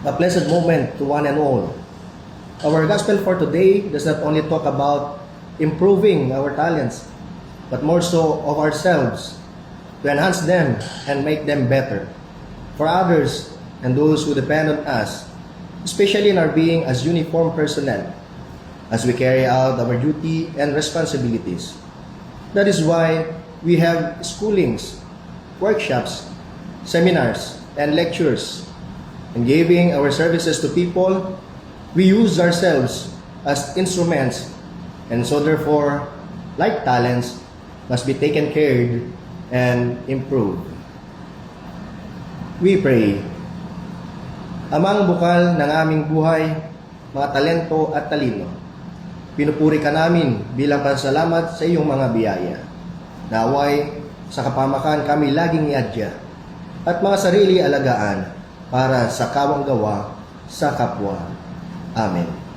a blessed moment to one and all. Our gospel for today does not only talk about improving our talents, but more so of ourselves, to enhance them and make them better for others and those who depend on us, especially in our being as uniformed personnel, as we carry out our duty and responsibilities. That is why we have schoolings, workshops, seminars, and lectures. In giving our services to people, we use ourselves as instruments, and so therefore, like talents, must be taken care of and improved. We pray. Amang bukal ng aming buhay, mga talento at talino, pinupuri ka namin bilang pasalamat sa iyong mga biyaya. Naway, sa kapamakan kami laging iadya at mga sarili alagaan para sa kawang gawa sa kapwa. Amen.